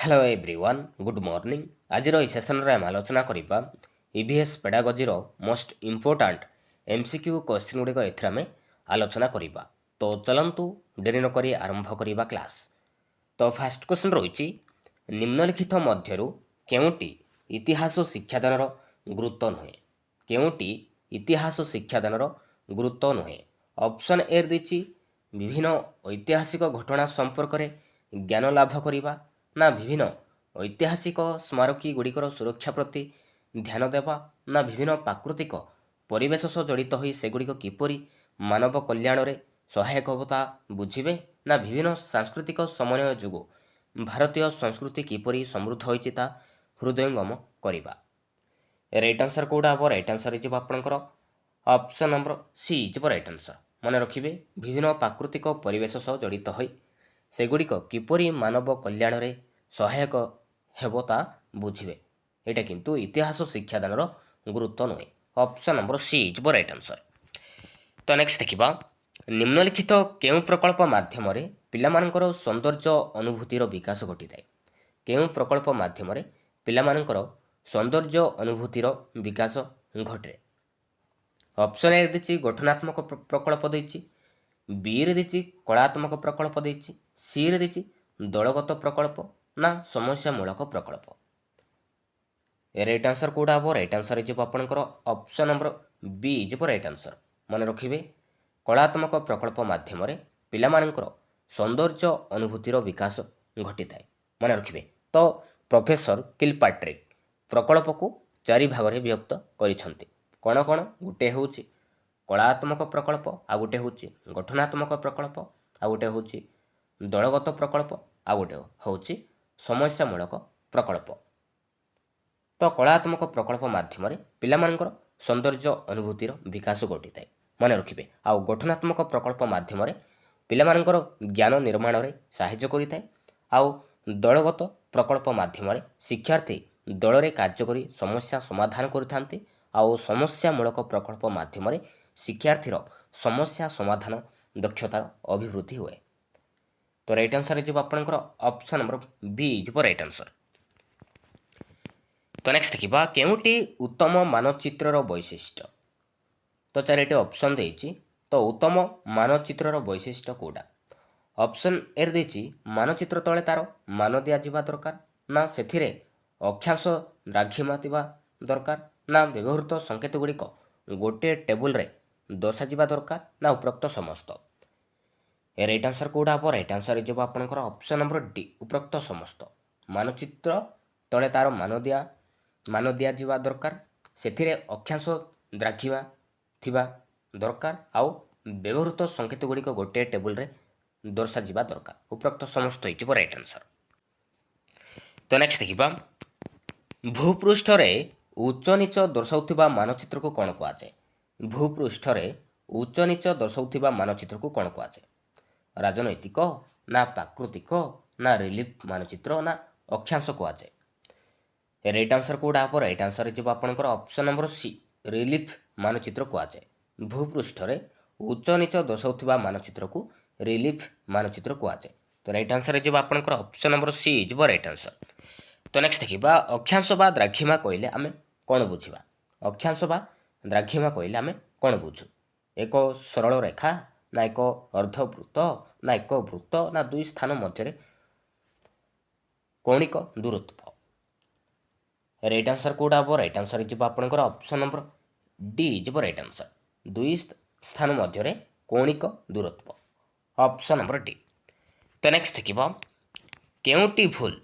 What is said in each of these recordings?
Hello everyone good morning आज session रे आम आलोचना करवा ईवीएस पेडागोजीर मोस्ट इंपोर्टाट एमसीक्यू क्वेश्चन गुड़िक एमें आलोचना करवा। तो चलतु डेरी नक आरंभ करवा क्लास। तो फास्ट क्वेश्चन रही निम्नलिखित मध्यरु केउटी इतिहास शिक्षादानर गुरुत्व नुहे केउटी इतिहास शिक्षादानर गुरुत्व नुहे। ऑप्शन ए देछि विभिन्न ऐतिहासिक घटना संपर्क में ज्ञान लाभ करवा ना विभिन्न ऐतिहासिक स्मारकी गुड़िकर सुरक्षा प्रति ध्यान देवा ना विभिन्न प्राकृतिक परिवेश सह जड़ित हो सेगुड़िक किपरि मानव कल्याण रे सहायक होता बुझिबे ना विभिन्न सांस्कृतिक समन्वय जोगु भारतीय संस्कृति किपरि समृद्ध होइछि ता हृदयंगम करवा। राइट आंसर कोडा हम राइट आंसर हो आपंकर option number C is right answer. मन रखिए विभिन्न प्राकृतिक परिवेश सह जड़ित हो सेगुड़िक किपरि मानव कल्याण रे सहायक हेबता बुझिबे एटा किंतु इतिहास शिक्षादानर गुरुत्व नुहे। Option number C is right answer. तो नेक्स्ट देखिबा निम्नलिखित केउ प्रकल्प माध्यम पिलामानकर सौंदर्य अनुभूतिर विकास घटिଥାଏ। केउ प्रकल्प माध्यम पिलामानकर सौंदर्य अनुभूतिर विकास घटे। ऑप्शन ए देछि गठनात्मक प्रकल्प देछि, बी रे देछि कलात्मक प्रकल्प देछि, सी रे देछि दलगत प्रकल्प ना समस्यामूलक प्रकल्प। राइट आंसर कोडा हम राइट आंसर हो आपंकर option number B is right answer. मन रखिए कलात्मक प्रकल्प माध्यम पिलामानकर सौंदर्य अनुभूतिर विकास घटी थाए। मन रखिए तो प्रोफेसर किलपाट्रिक प्रकल्प को चारि भाग में विभक्त करिसेंती। कौन कौन गोटे हूँ कलात्मक प्रकल्प, आ गोटे हूँ गठनात्मक प्रकल्प, आ गोटे हूँ दलगत प्रकल्प, आ गोटे हूँ समस्यामूलक प्रकल्प। तो कलात्मक प्रकल्प माध्यम पिलामानकर सौंदर्य अनुभूतिर विकास घटी थाए। मन रखिए आ गठनात्मक प्रकल्प माध्यम पिलामानकर ज्ञान निर्माण में साहाय्य करिଥାଏ। आउ दलगत प्रकल्प माध्यम शिक्षार्थी दल रे कार्य करी समस्या समाधान करिथांती। आउ समस्यामूलक प्रकल्प माध्यम शिक्षार्थीर समस्या समाधान दक्षतार अभिवृद्धि हुए। तो राइट आंसर हो आपंकर option number B is right answer. तो नेक्स्ट देखिबा केउटी उत्तम मानचित्रर वैशिष्ट्य। तो चारिटी ऑप्शन देछि। तो उत्तम मानचित्रर वैशिष्ट्य कोडा। ऑप्शन ए देछि मानचित्र तले तार मान दिया जिबा दरकार ना सेथिरे अक्षांश द्राघिमा थिबा दरकार ना व्यवहृत संकेत गुड़िक गोटे टेबुल रे दर्शा जिबा दरकार ना उपरोक्त समस्त। राइट आंसर कोडा हम राइट आंसर हो आपंकर ऑप्शन नंबर डी उपरोक्त समस्त। मानचित्र तले तार मान दिया जिबा दरकार सेथिरे अक्षांश द्राघिमा थिबा दरकार आउ व्यवहृत संकेत गुड़िक गोटे टेबुल रे दर्शा जिबा दरकार उपरोक्त समस्त हो राइट आंसर। तो नेक्स्ट देखिबा भूपृष्ठ रे उच्च नीच दर्शाउथिबा मानचित्र को कौन कुआଯାଏ। भूपृष्ठ रे उच्च नीच दर्शाउथिबा मानचित्र को कौन कुआଯାए। राजनैतिक ना प्राकृतिक ना रिलीफ मानचित्र ना अक्षांश कुआଯାए। राइट आंसर कोडा हम राइट आंसर हो आपंकर ऑप्शन नंबर सी रिलीफ मानचित्र कुआଯାए। भूपृष्ठ रे उच्च नीच दर्शाउथिबा मानचित्र को रिलीफ मानचित्र कुआଯାए। तो राइट आंसर हो आपंकर option number C is right answer. तो नेक्स्ट देखिबा अक्षांश बा द्राघिमा कहले आमे कौन बुझिबा। अक्षांश बा द्राघिमा कहले आमे कौन बुझू। एक सरल रेखा ना एक अर्धवृत्त ना एक वृत्त ना दुई स्थान मध्य कौणिक दूरत्व। राइट आंसर कोडा हम राइट आंसर हो आपंकर option number D is right answer. दुई स्थान मध्य कौणिक दूरत्व ऑप्शन नंबर डी। तो नेक्स्ट देखिबा केउटी भूल।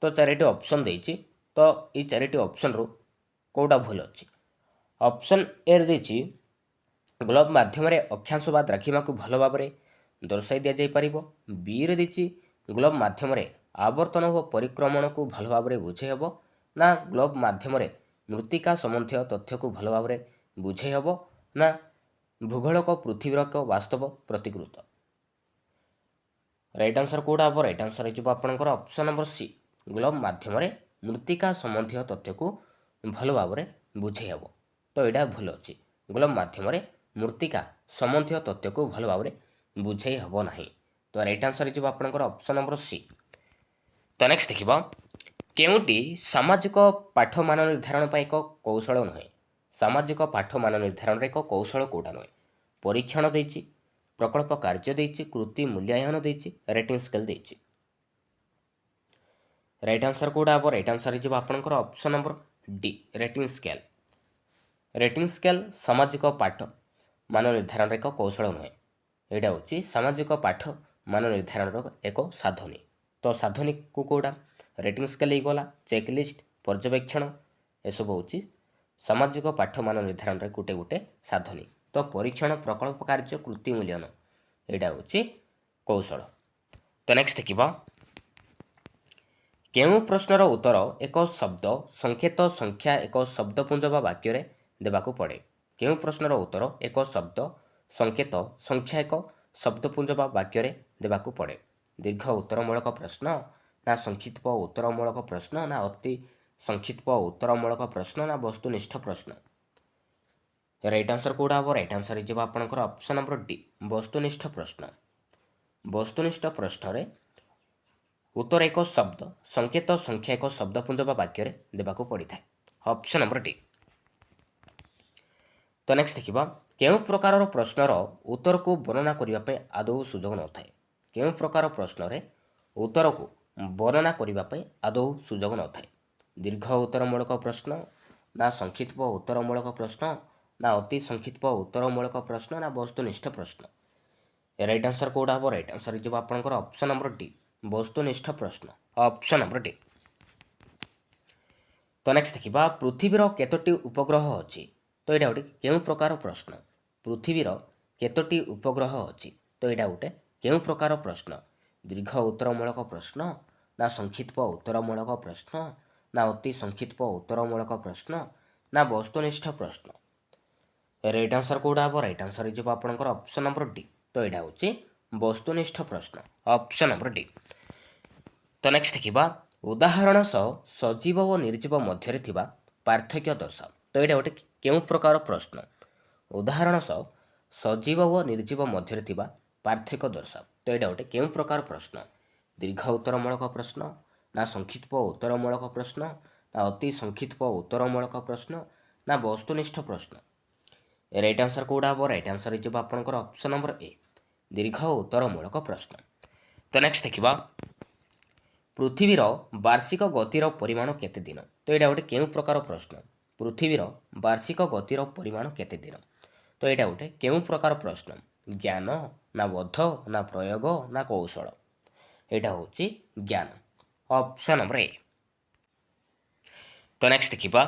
तो चारिटी ऑप्शन देछि। तो ये चारिटी ऑप्शन रो कोडा भूल अछि। ऑप्शन ए देछि ग्लोब माध्यम अक्षांश बा द्राघिमा को भल भाव दर्शाई दि जाई परिबो। बी रे देछि ग्लोब माध्यम आवर्तन व परिक्रमण को भल भाव बुझे हेबो ना ग्लोब माध्यम मृत्तिका संबंधी तथ्य को भल भाव बुझे हेबो ना भूगोलक पृथ्वीर एक वास्तव प्रतिकृत। राइट आंसर कोडा हम राइट आंसर हो आपंकर ऑप्शन नंबर सी ग्लोब माध्यम मृत्तिका संबंधी तथ्य को भल भाव बुझे हेबो। तो यहाँ भूल अच्छी ग्लोब माध्यम मृत्तिका संबंधी तथ्य को भल भाव बुझे हेब ना। तो राइट आंसर हो आपंकर ऑप्शन नंबर सी। ତ ନେକ୍ସଟ ଦେଖିବା କେଉଁଟି ସାମାଜିକ ପାଠ ମାନ ନିର୍ଦ୍ଧାରଣ ପାଇଁ ଏକ କୌଶଳ ନୁହେଁ। ସାମାଜିକ ପାଠ ମାନ ନିର୍ଦ୍ଧାରଣରେ ଏକ କୌଶଳ କୋଉଟା ନୁହେଁ? ପରୀକ୍ଷଣ ଦେଇଛି, ପ୍ରକଳ୍ପ କାର୍ଯ୍ୟ ଦେଇଛି, କୃତି ମୂଲ୍ୟାୟନ ଦେଇଛି, ରେଟିଂ ସ୍କେଲ ଦେଇଛି। ରାଇଟ୍ ଆନ୍ସର କୋଉଟା ହେବ? ରାଇଟ୍ ଆନ୍ସର ହେଇଯିବ ଆପଣଙ୍କର option number D, rating scale. Rating scale ସାମାଜିକ ପାଠ ମାନ ନିର୍ଦ୍ଧାରଣର ଏକ କୌଶଳ ନୁହେଁ। ଏଇଟା ହେଉଛି ସାମାଜିକ ପାଠ ମାନ ନିର୍ଦ୍ଧାରଣର ଏକ ସାଧନୀ। ତ ସାଧନୀକୁ କୋଉଟା? ରେଟିଂ ସ୍କେଲ ହେଇଗଲା, ଚେକ୍ ଲିଷ୍ଟ, ପର୍ଯ୍ୟବେକ୍ଷଣ, ଏସବୁ ହେଉଛି ସାମାଜିକ ପାଠ ମାନ ନିର୍ଦ୍ଧାରଣରେ ଗୋଟେ ଗୋଟେ ସାଧନୀ। ତ ପରୀକ୍ଷଣ, ପ୍ରକଳ୍ପ କାର୍ଯ୍ୟ, କୃତି ମୂଲ୍ୟାୟନ ଏଇଟା ହେଉଛି କୌଶଳ। ତ ନେକ୍ସଟ ଦେଖିବା କେଉଁ ପ୍ରଶ୍ନର ଉତ୍ତର ଏକ ଶବ୍ଦ, ସଂକେତ, ସଂଖ୍ୟା, ଏକ ଶବ୍ଦପୁଞ୍ଜ ବା ବାକ୍ୟରେ ଦେବାକୁ ପଡ଼େ? କେଉଁ ପ୍ରଶ୍ନର ଉତ୍ତର ଏକ ଶବ୍ଦ, ସଂକେତ, ସଂଖ୍ୟା, ଏକ ଶବ୍ଦପୁଞ୍ଜ ବା ବାକ୍ୟରେ ଦେବାକୁ ପଡ଼େ? ଦୀର୍ଘ ଉତ୍ତରମୂଳକ ପ୍ରଶ୍ନ, ନା ସଂକ୍ଷିପ୍ତ ଉତ୍ତରମୂଳକ ପ୍ରଶ୍ନ, ନା ଅତି ସଂକ୍ଷିପ୍ତ ଉତ୍ତରମୂଳକ ପ୍ରଶ୍ନ, ନା ବସ୍ତୁନିଷ୍ଠ ପ୍ରଶ୍ନ? ରାଇଟ୍ ଆନ୍ସର କୋଉଟା ହେବ? ରାଇଟ୍ ଆନ୍ସର ହେଇଯିବ ଆପଣଙ୍କର ଅପସନ୍ ନମ୍ବର ଡି, ବସ୍ତୁନିଷ୍ଠ ପ୍ରଶ୍ନ। ବସ୍ତୁନିଷ୍ଠ ପ୍ରଶ୍ନରେ ଉତ୍ତର ଏକ ଶବ୍ଦ, ସଂକେତ, ସଂଖ୍ୟା, ଏକ ଶବ୍ଦପୁଞ୍ଜ ବା ବାକ୍ୟରେ ଦେବାକୁ ପଡ଼ିଥାଏ। Option number D. ତ ନେକ୍ସଟ ଦେଖିବା କେଉଁ ପ୍ରକାରର ପ୍ରଶ୍ନର ଉତ୍ତରକୁ ବର୍ଣ୍ଣନା କରିବା ପାଇଁ ଆଦୌ ସୁଯୋଗ ନଥାଏ? କେଉଁ ପ୍ରକାର ପ୍ରଶ୍ନରେ ଉତ୍ତରକୁ ବର୍ଣ୍ଣନା କରିବା ପାଇଁ ଆଦୌ ସୁଯୋଗ ନଥାଏ? ଦୀର୍ଘ ଉତ୍ତରମୂଳକ ପ୍ରଶ୍ନ, ନା ସଂକ୍ଷିପ୍ତ ଉତ୍ତରମୂଳକ ପ୍ରଶ୍ନ, ନା ଅତି ସଂକ୍ଷିପ୍ତ ଉତ୍ତରମୂଳକ ପ୍ରଶ୍ନ, ନା ବସ୍ତୁନିଷ୍ଠ ପ୍ରଶ୍ନ? ରାଇଟ୍ ଆନ୍ସର କୋଉଟା ହେବ? ରାଇଟ୍ ଆନ୍ସର ହେଇଯିବ ଆପଣଙ୍କର ଅପସନ୍ ନମ୍ବର ଡି, ବସ୍ତୁନିଷ୍ଠ ପ୍ରଶ୍ନ। Option number D. ତ ନେକ୍ସଟ ଦେଖିବା ପୃଥିବୀର କେତୋଟି ଉପଗ୍ରହ ଅଛି? ତ ଏଇଟା ଗୋଟେ କେଉଁ ପ୍ରକାର ପ୍ରଶ୍ନ? ପୃଥିବୀର କେତୋଟି ଉପଗ୍ରହ ଅଛି? ତ ଏଇଟା ଗୋଟେ କେଉଁ ପ୍ରକାର ପ୍ରଶ୍ନ? ଦୀର୍ଘ ଉତ୍ତରମୂଳକ ପ୍ରଶ୍ନ, ନା ସଂକ୍ଷିପ୍ତ ଉତ୍ତରମୂଳକ ପ୍ରଶ୍ନ, ନା ଅତି ସଂକ୍ଷିପ୍ତ ଉତ୍ତରମୂଳକ ପ୍ରଶ୍ନ, ନା ବସ୍ତୁନିଷ୍ଠ ପ୍ରଶ୍ନ? ରାଇଟ୍ ଆନ୍ସର କୋଉଟା ହେବ? ରାଇଟ୍ ଆନ୍ସର ହେଇଯିବ ଆପଣଙ୍କର ଅପସନ୍ ନମ୍ବର ଡି। ତ ଏଇଟା ହେଉଛି ବସ୍ତୁନିଷ୍ଠ ପ୍ରଶ୍ନ। Option number D. ତ ନେକ୍ସଟ ଦେଖିବା ଉଦାହରଣ ସହ ସଜୀବ ଓ ନିର୍ଜୀବ ମଧ୍ୟରେ ଥିବା ପାର୍ଥକ୍ୟ ଦର୍ଶାଅ। ତ ଏଇଟା ଗୋଟେ କେଉଁ ପ୍ରକାର ପ୍ରଶ୍ନ? ଉଦାହରଣ ସହ ସଜୀବ ଓ ନିର୍ଜୀବ ମଧ୍ୟରେ ଥିବା ପାର୍ଥକ୍ୟ ଦର୍ଶାଅ। ତ ଏଇଟା ଗୋଟେ କେଉଁ ପ୍ରକାର ପ୍ରଶ୍ନ? ଦୀର୍ଘ ଉତ୍ତରମୂଳକ ପ୍ରଶ୍ନ, ନା ସଂକ୍ଷିପ୍ତ ଉତ୍ତରମୂଳକ ପ୍ରଶ୍ନ, ନା ଅତି ସଂକ୍ଷିପ୍ତ ଉତ୍ତରମୂଳକ ପ୍ରଶ୍ନ, ନା ବସ୍ତୁନିଷ୍ଠ ପ୍ରଶ୍ନ? ରାଇଟ୍ ଆନ୍ସର କୋଉଟା ହେବ? ରାଇଟ୍ ଆନ୍ସର ହେଇଯିବ ଆପଣଙ୍କର ଅପସନ୍ ନମ୍ବର ଏ, ଦୀର୍ଘ ଉତ୍ତରମୂଳକ ପ୍ରଶ୍ନ। ତ ନେକ୍ସଟ ଦେଖିବା ପୃଥିବୀର ବାର୍ଷିକ ଗତିର ପରିମାଣ କେତେ ଦିନ? ତ ଏଇଟା ଗୋଟେ କେଉଁ ପ୍ରକାର ପ୍ରଶ୍ନ? ପୃଥିବୀର ବାର୍ଷିକ ଗତିର ପରିମାଣ କେତେ ଦିନ? ତ ଏଇଟା ଗୋଟେ କେଉଁ ପ୍ରକାର ପ୍ରଶ୍ନ? ଜ୍ଞାନ, ନା ବୋଧ, ନା ପ୍ରୟୋଗ, ନା କୌଶଳ? ଏଇଟା ହେଉଛି ଜ୍ଞାନ। Option number A. ତ ନେକ୍ସଟ ଦେଖିବା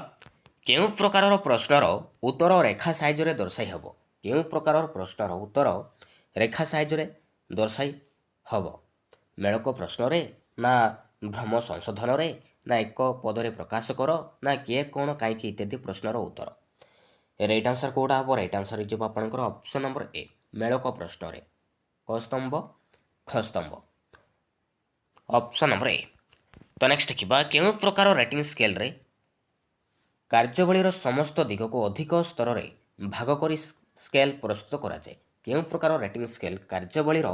କେଉଁ ପ୍ରକାରର ପ୍ରଶ୍ନର ଉତ୍ତର ରେଖା ସାହାଯ୍ୟରେ ଦର୍ଶାଇ ହେବ? କେଉଁ ପ୍ରକାରର ପ୍ରଶ୍ନର ଉତ୍ତର ରେଖା ସାହାଯ୍ୟରେ ଦର୍ଶାଇ ହେବ? ମେଳକ ପ୍ରଶ୍ନରେ, ନା ଭ୍ରମ ସଂଶୋଧନରେ, ନା ଏକ ପଦରେ ପ୍ରକାଶ କର, ନା କିଏ, କ'ଣ, କାହିଁକି ଇତ୍ୟାଦି ପ୍ରଶ୍ନର ଉତ୍ତର? ରାଇଟ୍ ଆନ୍ସର କୋଉଟା ହେବ? ରାଇଟ୍ ଆନ୍ସର ହେଇଯିବ ଆପଣଙ୍କର ଅପସନ୍ ନମ୍ବର ଏ, ମେଳକ ପ୍ରଶ୍ନରେ କ ସ୍ତମ୍ଭ, ଖ ସ୍ତମ୍ଭ। Option number A. ତ ନେକ୍ସଟ ଦେଖିବା କେଉଁ ପ୍ରକାର ରେଟିଂ ସ୍କେଲରେ କାର୍ଯ୍ୟବଳୀର ସମସ୍ତ ଦିଗକୁ ଅଧିକ ସ୍ତରରେ ଭାଗ କରି ସ୍କେଲ ପ୍ରସ୍ତୁତ କରାଯାଏ? କେଉଁ ପ୍ରକାର ରେଟିଂ ସ୍କେଲ କାର୍ଯ୍ୟବଳୀର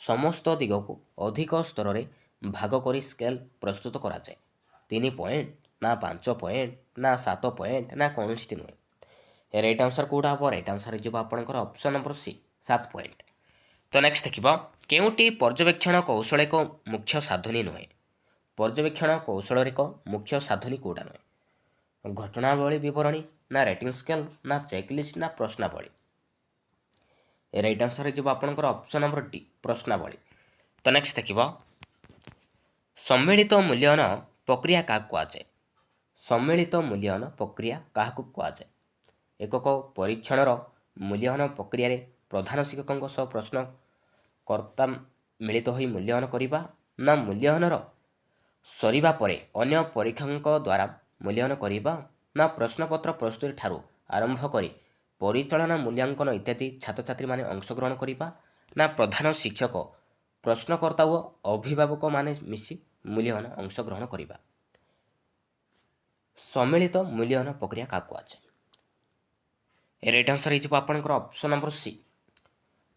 ସମସ୍ତ ଦିଗକୁ ଅଧିକ ସ୍ତରରେ ଭାଗ କରି ସ୍କେଲ ପ୍ରସ୍ତୁତ କରାଯାଏ? 3 ପଏଣ୍ଟ, ନା 5 ପଏଣ୍ଟ, ନା 7 ପଏଣ୍ଟ, ନା କୌଣସିଟି ନୁହେଁ? ରାଇଟ୍ ଆନ୍ସର କୋଉଟା ହେବ? ରାଇଟ୍ ଆନ୍ସର ହେଇଯିବ ଆପଣଙ୍କର ଅପସନ୍ ନମ୍ବର ସି, 7 ପଏଣ୍ଟ। ତ ନେକ୍ସଟ ଦେଖିବା କେଉଁଟି ପର୍ଯ୍ୟବେକ୍ଷଣ କୌଶଳ ଏକ ମୁଖ୍ୟ ସାଧନୀ ନୁହେଁ? ପର୍ଯ୍ୟବେକ୍ଷଣ କୌଶଳର ଏକ ମୁଖ୍ୟ ସାଧନୀ କୋଉଟା ନୁହେଁ? ଘଟଣାବଳୀ ବିବରଣୀ, ନା ରେଟିଂ ସ୍କେଲ, ନା ଚେକ୍ ଲିଷ୍ଟ, ନା ପ୍ରଶ୍ନାବଳୀ? ରାଇଟ୍ ଆନ୍ସର ହେଇଯିବ ଆପଣଙ୍କର ଅପସନ୍ ନମ୍ବର ଡି, ପ୍ରଶ୍ନାବଳୀ। ତ ନେକ୍ସଟ ଦେଖିବା ସମ୍ମିଳିତ ମୂଲ୍ୟାୟନ ପ୍ରକ୍ରିୟା କାହାକୁ କୁହାଯାଏ? ସମ୍ମିଳିତ ମୂଲ୍ୟାୟନ ପ୍ରକ୍ରିୟା କାହାକୁ କୁହାଯାଏ? ଏକକ ପରୀକ୍ଷଣର ମୂଲ୍ୟାୟନ ପ୍ରକ୍ରିୟାରେ ପ୍ରଧାନ ଶିକ୍ଷକଙ୍କ ସହ ପ୍ରଶ୍ନକର୍ତ୍ତା ମିଳିତ ହୋଇ ମୂଲ୍ୟାୟନ କରିବା, ନା ମୂଲ୍ୟାୟନର ସରିବା ପରେ ଅନ୍ୟ ପରୀକ୍ଷକଙ୍କ ଦ୍ୱାରା ମୂଲ୍ୟାୟନ କରିବା, ନା ପ୍ରଶ୍ନପତ୍ର ପ୍ରସ୍ତୁତି ଠାରୁ ଆରମ୍ଭ କରି ପରିଚାଳନା ମୂଲ୍ୟାଙ୍କନ ଇତ୍ୟାଦି ଛାତ୍ରଛାତ୍ରୀମାନେ ଅଂଶଗ୍ରହଣ କରିବା, ନା ପ୍ରଧାନ ଶିକ୍ଷକ, ପ୍ରଶ୍ନକର୍ତ୍ତା ଓ ଅଭିଭାବକମାନେ ମିଶି ମୂଲ୍ୟାୟନ ଅଂଶଗ୍ରହଣ କରିବା? ସମ୍ମିଳିତ ମୂଲ୍ୟାୟନ ପ୍ରକ୍ରିୟା କାହାକୁ କୁହାଯାଏ? ରାଇଟ୍ ଆନ୍ସର ହେଇଯିବ ଆପଣଙ୍କର ଅପସନ୍ ନମ୍ବର ସି,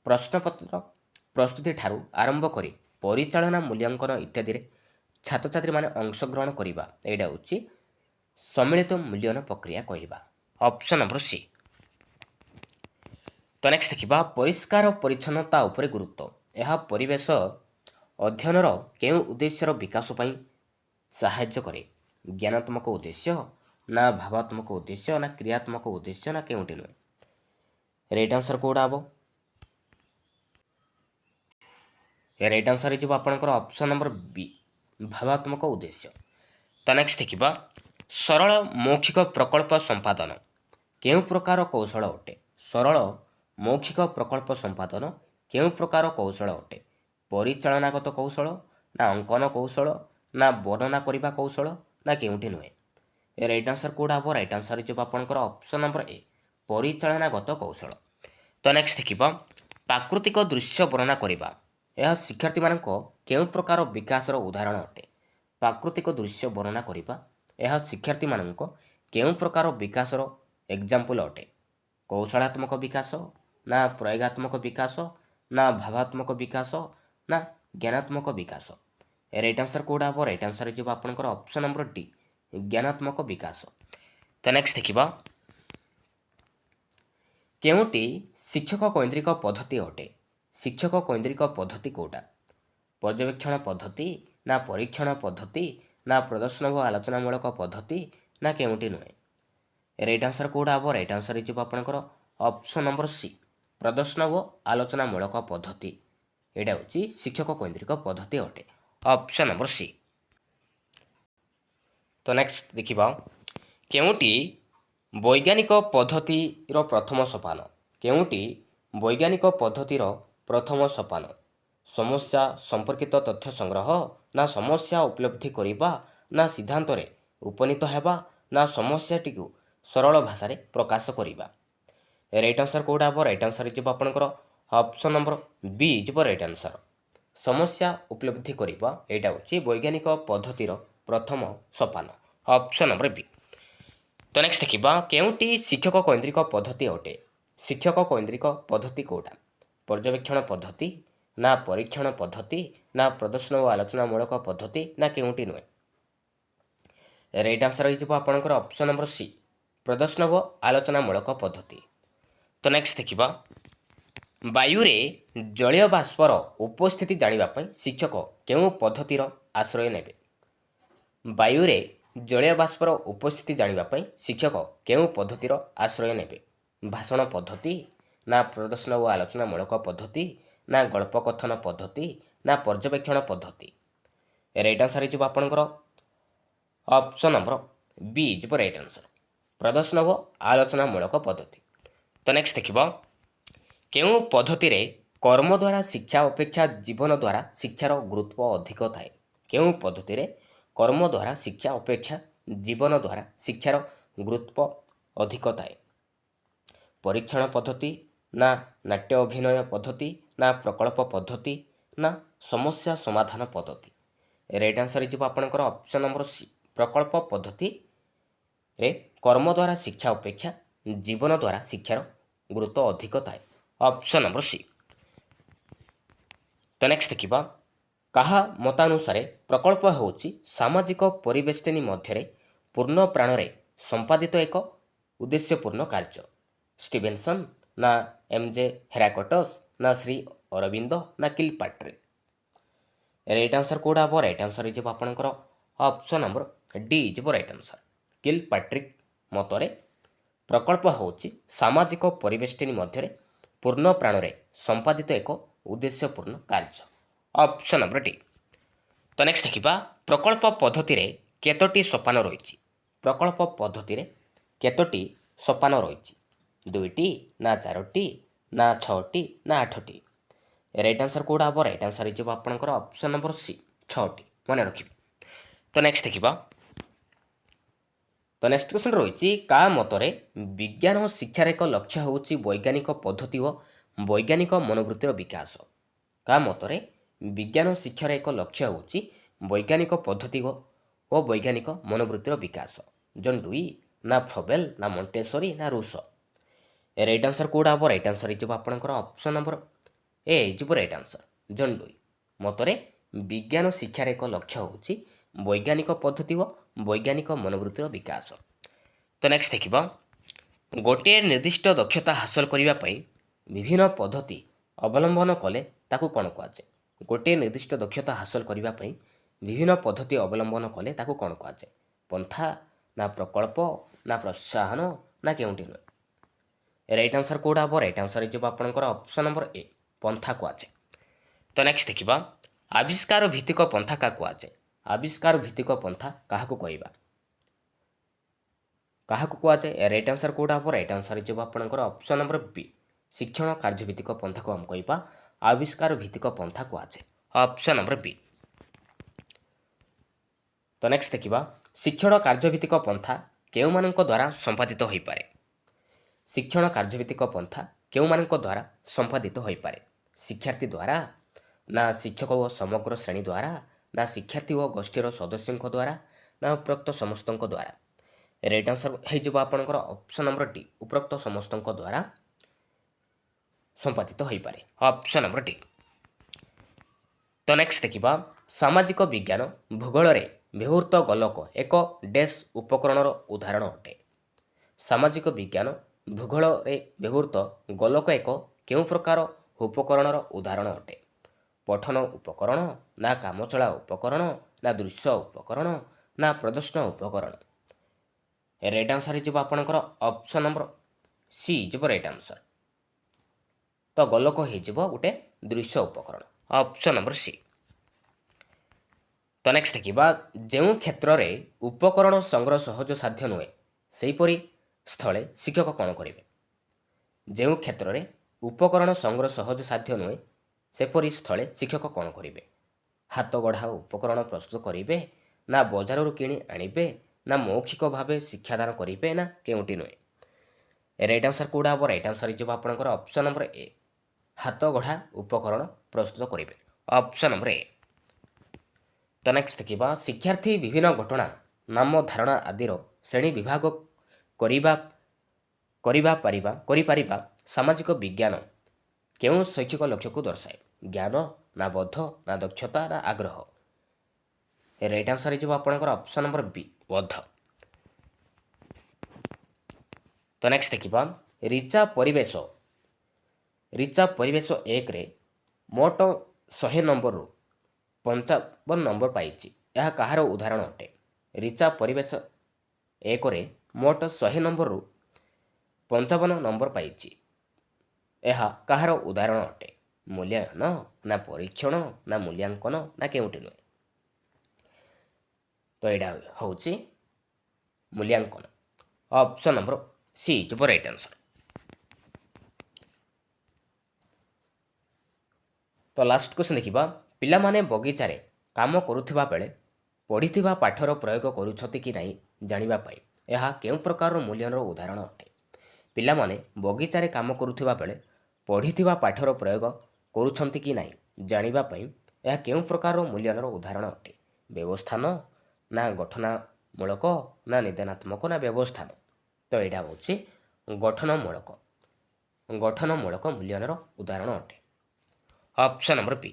ପ୍ରଶ୍ନପତ୍ର ପ୍ରସ୍ତୁତି ଠାରୁ ଆରମ୍ଭ କରି ପରିଚାଳନା ମୂଲ୍ୟାଙ୍କନ ଇତ୍ୟାଦିରେ ଛାତ୍ରଛାତ୍ରୀମାନେ ଅଂଶଗ୍ରହଣ କରିବା ଏଇଟା ହେଉଛି ସମ୍ମିଳିତ ମୂଲ୍ୟାୟନ ପ୍ରକ୍ରିୟା କହିବା। Option number C. ତ ନେକ୍ସଟ ଦେଖିବା ପରିଷ୍କାର ପରିଚ୍ଛନ୍ନତା ଉପରେ ଗୁରୁତ୍ୱ। ଏହା ପରିବେଶ ଅଧ୍ୟୟନର କେଉଁ ଉଦ୍ଦେଶ୍ୟର ବିକାଶ ପାଇଁ ସାହାଯ୍ୟ କରେ? ଜ୍ଞାନାତ୍ମକ ଉଦ୍ଦେଶ୍ୟ ନା ଭାବାତ୍ମକ ଉଦ୍ଦେଶ୍ୟ ନା କ୍ରିୟାତ୍ମକ ଉଦ୍ଦେଶ୍ୟ ନା କେଉଁଠି ନୁହେଁ? ରାଇଟ୍ ଆନ୍ସର କେଉଁଟା ହେବ? ରାଇଟ୍ ଆନ୍ସର ହେଇଯିବ ଆପଣଙ୍କର ଅପସନ୍ ନମ୍ବର ବି ଭାବାତ୍ମକ ଉଦ୍ଦେଶ୍ୟ। ତ ନେକ୍ସଟ ଦେଖିବା ସରଳ ମୌଖିକ ପ୍ରକଳ୍ପ ସମ୍ପାଦନ କେଉଁ ପ୍ରକାର କୌଶଳ ଅଟେ? ସରଳ ମୌଖିକ ପ୍ରକଳ୍ପ ସମ୍ପାଦନ କେଉଁ ପ୍ରକାର କୌଶଳ ଅଟେ? ପରିଚାଳନାଗତ କୌଶଳ ନା ଅଙ୍କନ କୌଶଳ ନା ବର୍ଣ୍ଣନା କରିବା କୌଶଳ ନା କେଉଁଠି ନୁହେଁ? ରାଇଟ୍ ଆନ୍ସର କେଉଁଟା ହେବ? ରାଇଟ୍ ଆନ୍ସର ହେଇଯିବ ଆପଣଙ୍କର ଅପସନ୍ ନମ୍ବର ଏ ପରିଚାଳନାଗତ କୌଶଳ। ତ ନେକ୍ସଟ ଦେଖିବା ପ୍ରାକୃତିକ ଦୃଶ୍ୟ ବର୍ଣ୍ଣନା କରିବା ଏହା ଶିକ୍ଷାର୍ଥୀମାନଙ୍କ କେଉଁ ପ୍ରକାର ବିକାଶର ଉଦାହରଣ ଅଟେ? ପ୍ରାକୃତିକ ଦୃଶ୍ୟ ବର୍ଣ୍ଣନା କରିବା ଏହା ଶିକ୍ଷାର୍ଥୀମାନଙ୍କ କେଉଁ ପ୍ରକାର ବିକାଶର ଏକ୍ଜାମ୍ପଲ ଅଟେ? କୌଶଳାତ୍ମକ ବିକାଶ ନା ପ୍ରୟୋଗାତ୍ମକ ବିକାଶ ନା ଭାବାତ୍ମକ ବିକାଶ ନା ଜ୍ଞାନାତ୍ମକ ବିକାଶ? ରାଇଟ୍ ଆନ୍ସର କେଉଁଟା ହେବ? ରାଇଟ୍ ଆନ୍ସର ହେଇଯିବ ଆପଣଙ୍କର ଅପସନ୍ ନମ୍ବର ଡି ଜ୍ଞାନାତ୍ମକ ବିକାଶ। ତ ନେକ୍ସଟ ଦେଖିବା କେଉଁଟି ଶିକ୍ଷକ କୈନ୍ଦ୍ରିକ ପଦ୍ଧତି ଅଟେ? ଶିକ୍ଷକ କୈନ୍ଦ୍ରିକ ପଦ୍ଧତି କେଉଁଟା? ପର୍ଯ୍ୟବେକ୍ଷଣ ପଦ୍ଧତି ନା ପରୀକ୍ଷଣ ପଦ୍ଧତି ନା ପ୍ରଦର୍ଶନ ଓ ଆଲୋଚନାମୂଳକ ପଦ୍ଧତି ନା କେଉଁଠି ନୁହେଁ? ରାଇଟ୍ ଆନ୍ସର କେଉଁଟା ହେବ? ରାଇଟ୍ ଆନ୍ସର ହେଇଯିବ ଆପଣଙ୍କର ଅପସନ୍ ନମ୍ବର ସି ପ୍ରଦର୍ଶନ ଓ ଆଲୋଚନାମୂଳକ ପଦ୍ଧତି। ଏଇଟା ହେଉଛି ଶିକ୍ଷକ କୈନ୍ଦ୍ରିକ ପଦ୍ଧତି ଅଟେ। Option number C. ତ ନେକ୍ସଟ ଦେଖିବା କେଉଁଟି ବୈଜ୍ଞାନିକ ପଦ୍ଧତିର ପ୍ରଥମ ସୋପାନ? କେଉଁଟି ବୈଜ୍ଞାନିକ ପଦ୍ଧତିର ପ୍ରଥମ ସୋପାନ? ସମସ୍ୟା ସମ୍ପର୍କିତ ତଥ୍ୟ ସଂଗ୍ରହ ନା ସମସ୍ୟା ଉପଲବ୍ଧି କରିବା ନା ସିଦ୍ଧାନ୍ତରେ ଉପନୀତ ହେବା ନା ସମସ୍ୟାଟିକୁ ସରଳ ଭାଷାରେ ପ୍ରକାଶ କରିବା? ରାଇଟ୍ ଆନ୍ସର କେଉଁଟା ହେବ? ରାଇଟ୍ ଆନ୍ସର ହେଇଯିବ ଆପଣଙ୍କର ଅପସନ୍ ନମ୍ବର ବି ହେଇଯିବ ରାଇଟ୍ ଆନ୍ସର। ସମସ୍ୟା ଉପଲବ୍ଧି କରିବା ଏଇଟା ହେଉଛି ବୈଜ୍ଞାନିକ ପଦ୍ଧତିର ପ୍ରଥମ ସୋପାନ। ଅପସନ୍ ନମ୍ବର ବି। ତ ନେକ୍ସଟ ଦେଖିବା କେଉଁଟି ଶିକ୍ଷକ କୈନ୍ଦ୍ରିକ ପଦ୍ଧତି ଅଟେ? ଶିକ୍ଷକ କୈନ୍ଦ୍ରିକ ପଦ୍ଧତି କେଉଁଟା? ପର୍ଯ୍ୟବେକ୍ଷଣ ପଦ୍ଧତି ନା ପରୀକ୍ଷଣ ପଦ୍ଧତି ନା ପ୍ରଦର୍ଶନ ଓ ଆଲୋଚନାମୂଳକ ପଦ୍ଧତି ନା କେଉଁଠି ନୁହେଁ? ରାଇଟ୍ ଆନ୍ସର ହେଇଯିବ ଆପଣଙ୍କର ଅପସନ୍ ନମ୍ବର ସି ପ୍ରଦର୍ଶନ ଓ ଆଲୋଚନାମୂଳକ ପଦ୍ଧତି। ତ ନେକ୍ସଟ ଦେଖିବା ବାୟୁରେ ଜଳୀୟ ବାଷ୍ପର ଉପସ୍ଥିତି ଜାଣିବା ପାଇଁ ଶିକ୍ଷକ କେଉଁ ପଦ୍ଧତିର ଆଶ୍ରୟ ନେବେ? ବାୟୁରେ ଜଳୀୟ ବାଷ୍ପର ଉପସ୍ଥିତି ଜାଣିବା ପାଇଁ ଶିକ୍ଷକ କେଉଁ ପଦ୍ଧତିର ଆଶ୍ରୟ ନେବେ? ଭାଷଣ ପଦ୍ଧତି ନା ପ୍ରଦର୍ଶନ ଓ ଆଲୋଚନାମୂଳକ ପଦ୍ଧତି ନା ଗଳ୍ପକଥନ ପଦ୍ଧତି ନା ପର୍ଯ୍ୟବେକ୍ଷଣ ପଦ୍ଧତି? ରାଇଟ୍ ଆନ୍ସର ହେଇଯିବ ଆପଣଙ୍କର ଅପସନ୍ ନମ୍ବର ବି ହେଇଯିବ ରାଇଟ୍ ଆନ୍ସର ପ୍ରଦର୍ଶନ ଓ ଆଲୋଚନାମୂଳକ ପଦ୍ଧତି। ତ ନେକ୍ସଟ ଦେଖିବ କେଉଁ ପଦ୍ଧତିରେ କର୍ମ ଦ୍ୱାରା ଶିକ୍ଷା ଅପେକ୍ଷା ଜୀବନ ଦ୍ୱାରା ଶିକ୍ଷାର ଗୁରୁତ୍ୱ ଅଧିକ ଥାଏ? କେଉଁ ପଦ୍ଧତିରେ କର୍ମ ଦ୍ୱାରା ଶିକ୍ଷା ଅପେକ୍ଷା ଜୀବନ ଦ୍ୱାରା ଶିକ୍ଷାର ଗୁରୁତ୍ୱ ଅଧିକ ଥାଏ? ପରୀକ୍ଷଣ ପଦ୍ଧତି ନା ନାଟ୍ୟ ଅଭିନୟ ପଦ୍ଧତି ନା ପ୍ରକଳ୍ପ ପଦ୍ଧତି ନା ସମସ୍ୟା ସମାଧାନ ପଦ୍ଧତି? ରାଇଟ୍ ଆନ୍ସର ହେଇଯିବ ଆପଣଙ୍କର ଅପସନ୍ ନମ୍ବର ସି ପ୍ରକଳ୍ପ ପଦ୍ଧତିରେ କର୍ମ ଦ୍ୱାରା ଶିକ୍ଷା ଅପେକ୍ଷା ଜୀବନ ଦ୍ୱାରା ଶିକ୍ଷାର ଗୁରୁତ୍ୱ ଅଧିକ ଥାଏ। Option number C. ତ ନେକ୍ସଟ ଦେଖିବା କାହା ମତାନୁସାରେ ପ୍ରକଳ୍ପ ହେଉଛି ସାମାଜିକ ପରିବେଷ୍ଟନୀ ମଧ୍ୟରେ ପୂର୍ଣ୍ଣ ପ୍ରାଣରେ ସମ୍ପାଦିତ ଏକ ଉଦ୍ଦେଶ୍ୟପୂର୍ଣ୍ଣ କାର୍ଯ୍ୟ? ଷ୍ଟିଭେନସନ୍ ନା ଏମ୍.ଜେ. ହେରାକଟସ୍ ନା ଶ୍ରୀ ଅରବିନ୍ଦ ନା କିଲପାଟ୍ରିକ୍? ରାଇଟ୍ ଆନ୍ସର କେଉଁଟା ହେବ? ରାଇଟ୍ ଆନ୍ସର ହେଇଯିବ ଆପଣଙ୍କର ଅପସନ୍ ନମ୍ବର ଡି ହେଇଯିବ ରାଇଟ୍ ଆନ୍ସର। କିଲପାଟ୍ରିକ୍ ମତରେ ପ୍ରକଳ୍ପ ହେଉଛି ସାମାଜିକ ପରିବେଷ୍ଟନୀ ମଧ୍ୟରେ ପୂର୍ଣ୍ଣ ପ୍ରାଣରେ ସମ୍ପାଦିତ ଏକ ଉଦ୍ଦେଶ୍ୟପୂର୍ଣ୍ଣ କାର୍ଯ୍ୟ। Option number D. ତ ନେକ୍ସଟ ଦେଖିବା ପ୍ରକଳ୍ପ ପଦ୍ଧତିରେ କେତୋଟି ସୋପାନ ରହିଛି? ପ୍ରକଳ୍ପ ପଦ୍ଧତିରେ କେତୋଟି ସୋପାନ ରହିଛି? 2ଟି ନା 4ଟି ନା 6ଟି ନା 8ଟି? ରାଇଟ୍ ଆନ୍ସର କେଉଁଟା ହେବ? ରାଇଟ୍ ଆନ୍ସର ହେଇଯିବ ଆପଣଙ୍କର ଅପସନ୍ ନମ୍ବର ସି 6ଟି ମନେ ରଖିବେ। ତ ନେକ୍ସଟ ଦେଖିବା ତ ନେକ୍ସଟ କ୍ୱେଶ୍ଚନ ରହିଛି କାହା ମତରେ ବିଜ୍ଞାନ ଶିକ୍ଷାର ଏକ ଲକ୍ଷ୍ୟ ହେଉଛି ବୈଜ୍ଞାନିକ ପଦ୍ଧତି ଓ ବୈଜ୍ଞାନିକ ମନୋବୃତ୍ତିର ବିକାଶ? କାହା ମତରେ ବିଜ୍ଞାନ ଶିକ୍ଷାର ଏକ ଲକ୍ଷ୍ୟ ହେଉଛି ବୈଜ୍ଞାନିକ ପଦ୍ଧତି ଓ ବୈଜ୍ଞାନିକ ମନୋବୃତ୍ତିର ବିକାଶ? ଜନ୍ ଡୁଇ ନା ଫ୍ରୋବେଲ ନା ମଣ୍ଟେସୋରି ନା ରୁସୋ? ରାଇଟ୍ ଆନ୍ସର କେଉଁଟା ହେବ? ରାଇଟ୍ ଆନ୍ସର ହେଇଯିବ ଆପଣଙ୍କର ଅପସନ୍ ନମ୍ବର ଏ ହେଇଯିବ ରାଇଟ୍ ଆନ୍ସର ଜନ୍ ଡୁଇ ମତରେ ବିଜ୍ଞାନ ଶିକ୍ଷାର ଏକ ଲକ୍ଷ୍ୟ ହେଉଛି ବୈଜ୍ଞାନିକ ପଦ୍ଧତି ଓ ବୈଜ୍ଞାନିକ ମନୋବୃତ୍ତିର ବିକାଶ। ତ ନେକ୍ସଟ ଦେଖିବା, ଗୋଟିଏ ନିର୍ଦ୍ଦିଷ୍ଟ ଦକ୍ଷତା ହାସଲ କରିବା ପାଇଁ ବିଭିନ୍ନ ପଦ୍ଧତି ଅବଲମ୍ବନ କଲେ ତାକୁ କ'ଣ କୁହାଯାଏ? ଗୋଟିଏ ନିର୍ଦ୍ଦିଷ୍ଟ ଦକ୍ଷତା ହାସଲ କରିବା ପାଇଁ ବିଭିନ୍ନ ପଦ୍ଧତି ଅବଲମ୍ବନ କଲେ ତାକୁ କ'ଣ କୁହାଯାଏ? ପନ୍ଥା, ନା ପ୍ରକଳ୍ପ, ନା ପ୍ରୋତ୍ସାହନ, ନା କେଉଁଠି ନୁହେଁ? ରାଇଟ୍ ଆନ୍ସର କେଉଁଟା ହେବ? ରାଇଟ୍ ଆନ୍ସର ହେଇଯିବ ଆପଣଙ୍କର ଅପସନ୍ ନମ୍ବର ଏ, ପନ୍ଥା କୁହାଯାଏ। ତ ନେକ୍ସଟ ଦେଖିବା, ଆବିଷ୍କାର ଭିତ୍ତିକ ପନ୍ଥା କାହା କୁହାଯାଏ? ଆବିଷ୍କାର ଭିତ୍ତିକ ପନ୍ଥା କାହାକୁ କହିବା? କାହାକୁ କୁହାଯାଏ? ରାଇଟ୍ ଆନ୍ସର କେଉଁଟା ହେବ? ରାଇଟ୍ ଆନ୍ସର ହେଇଯିବ ଆପଣଙ୍କର ଅପସନ୍ ନମ୍ବର ବି, ଶିକ୍ଷଣ କାର୍ଯ୍ୟଭିତ୍ତିକ ପନ୍ଥାକୁ ଆମେ କହିବା ଆବିଷ୍କାର ଭିତ୍ତିକ ପନ୍ଥା କୁହାଯାଏ। ଅପସନ୍ ନମ୍ବର ବି। ତ ନେକ୍ସଟ ଦେଖିବା, ଶିକ୍ଷଣ କାର୍ଯ୍ୟଭିତ୍ତିକ ପନ୍ଥା କେଉଁମାନଙ୍କ ଦ୍ୱାରା ସମ୍ପାଦିତ ହୋଇପାରେ? ଶିକ୍ଷଣ କାର୍ଯ୍ୟଭିତ୍ତିକ ପନ୍ଥା କେଉଁମାନଙ୍କ ଦ୍ୱାରା ସମ୍ପାଦିତ ହୋଇପାରେ? ଶିକ୍ଷାର୍ଥୀ ଦ୍ୱାରା, ନା ଶିକ୍ଷକ ଓ ସମଗ୍ର ଶ୍ରେଣୀ ଦ୍ୱାରା, ନା ଶିକ୍ଷାର୍ଥୀ ଓ ଗୋଷ୍ଠୀର ସଦସ୍ୟଙ୍କ ଦ୍ୱାରା, ନା ଉପରୋକ୍ତ ସମସ୍ତଙ୍କ ଦ୍ୱାରା? ରାଇଟ୍ ଆନ୍ସର ହେଇଯିବ ଆପଣଙ୍କର ଅପସନ୍ ନମ୍ବର ଡି, ଉପରୋକ୍ତ ସମସ୍ତଙ୍କ ଦ୍ୱାରା ସମ୍ପାଦିତ ହୋଇପାରେ। Option number D. ତ ନେକ୍ସଟ ଦେଖିବା, ସାମାଜିକ ବିଜ୍ଞାନ ଭୂଗୋଳରେ ବ୍ୟବହୃତ ଗୋଲକ ଏକ ଡ୍ୟାସ୍ ଉପକରଣର ଉଦାହରଣ ଅଟେ? ସାମାଜିକ ବିଜ୍ଞାନ ଭୂଗୋଳରେ ବ୍ୟବହୃତ ଗୋଲକ ଏକ କେଉଁ ପ୍ରକାର ଉପକରଣର ଉଦାହରଣ ଅଟେ? ପଠନ ଉପକରଣ, ନା କାମଚଳା ଉପକରଣ, ନା ଦୃଶ୍ୟ ଉପକରଣ, ନା ପ୍ରଦର୍ଶନ ଉପକରଣ? ରାଇଟ୍ ଆନ୍ସର ହେଇଯିବ ଆପଣଙ୍କର ଅପସନ୍ ନମ୍ବର ସି ହେଇଯିବ ରାଇଟ୍ ଆନ୍ସର। ତ ଗୋଲକ ହେଇଯିବ ଗୋଟେ ଦୃଶ୍ୟ ଉପକରଣ। Option number C. ତ ନେକ୍ସଟ ଦେଖିବା, ଯେଉଁ କ୍ଷେତ୍ରରେ ଉପକରଣ ସଂଗ୍ରହ ସହଜ ସାଧ୍ୟ ନୁହେଁ ସେହିପରି ସ୍ଥଳେ ଶିକ୍ଷକ କ'ଣ କରିବେ? ଯେଉଁ କ୍ଷେତ୍ରରେ ଉପକରଣ ସଂଗ୍ରହ ସହଜ ସାଧ୍ୟ ନୁହେଁ ସେପରି ସ୍ଥଳେ ଶିକ୍ଷକ କ'ଣ କରିବେ? ହାତ ଗଢ଼ା ଉପକରଣ ପ୍ରସ୍ତୁତ କରିବେ, ନା ବଜାରରୁ କିଣି ଆଣିବେ, ନା ମୌଖିକ ଭାବେ ଶିକ୍ଷାଦାନ କରିବେ, ନା କେଉଁଠି ନୁହେଁ? ରାଇଟ୍ ଆନ୍ସର କେଉଁଟା ହେବ? ରାଇଟ୍ ଆନ୍ସର ହେଇଯିବ ଆପଣଙ୍କର ଅପସନ୍ ନମ୍ବର ଏ, ହାତ ଗଢ଼ା ଉପକରଣ ପ୍ରସ୍ତୁତ କରିବେ। Option number A. ତ ନେକ୍ସଟ ଦେଖିବା, ଶିକ୍ଷାର୍ଥୀ ବିଭିନ୍ନ ଘଟଣା, ନାମ, ଧାରଣା ଆଦିର ଶ୍ରେଣୀ ବିଭାଗ କରିପାରିବା ସାମାଜିକ ବିଜ୍ଞାନ କେଉଁ ଶୈକ୍ଷିକ ଲକ୍ଷ୍ୟକୁ ଦର୍ଶାଏ? ଜ୍ଞାନ, ନା ବୋଧ, ନା ଦକ୍ଷତା, ନା ଆଗ୍ରହ? ରାଇଟ୍ ଆନ୍ସର ହେଇଯିବ ଆପଣଙ୍କର ଅପସନ୍ ନମ୍ବର ବି, ବୋଧ। ତ ନେକ୍ସଟ ଦେଖିବା, ରିଚା ପରିବେଶ 1ରେ ମୋଟ 100 ନମ୍ବରରୁ 55 ନମ୍ବର ପାଇଛି, ଏହା କାହାର ଉଦାହରଣ ଅଟେ? ରିଚା ପରିବେଶ 1ରେ ମୋଟ 100 ନମ୍ବରରୁ 55 ନମ୍ବର ପାଇଛି, ଏହା କାହାର ଉଦାହରଣ ଅଟେ? ମୂଲ୍ୟାୟନ, ନା ପରୀକ୍ଷଣ, ନା ମୂଲ୍ୟାଙ୍କନ, ନା କେଉଁଠି ନୁହେଁ? ତ ଏଇଟା ହେଉଛି ମୂଲ୍ୟାଙ୍କନ। ଅପସନ୍ ନମ୍ବର ସି ହେଇଯିବ ରାଇଟ୍ ଆନ୍ସର। ତ ଲାଷ୍ଟ କ୍ୱେଶ୍ଚନ୍ ଦେଖିବା, ପିଲାମାନେ ବଗିଚାରେ କାମ କରୁଥିବା ବେଳେ ପଢ଼ିଥିବା ପାଠର ପ୍ରୟୋଗ କରୁଛନ୍ତି କି ନାହିଁ ଜାଣିବା ପାଇଁ ଏହା କେଉଁ ପ୍ରକାରର ମୂଲ୍ୟାୟନର ଉଦାହରଣ ଅଟେ? ପିଲାମାନେ ବଗିଚାରେ କାମ କରୁଥିବା ବେଳେ ପଢ଼ିଥିବା ପାଠର ପ୍ରୟୋଗ କରୁଛନ୍ତି କି ନାହିଁ ଜାଣିବା ପାଇଁ ଏହା କେଉଁ ପ୍ରକାରର ମୂଲ୍ୟାୟନର ଉଦାହରଣ ଅଟେ? ବ୍ୟବସ୍ଥାନ, ନା ଗଠନମୂଳକ, ନା ନିଦାନାତ୍ମକ, ନା ବ୍ୟବସ୍ଥାନ? ତ ଏଇଟା ହେଉଛି ଗଠନମୂଳକ ମୂଲ୍ୟାୟନର ଉଦାହରଣ ଅଟେ। ଅପସନ୍ ନମ୍ବର ବି।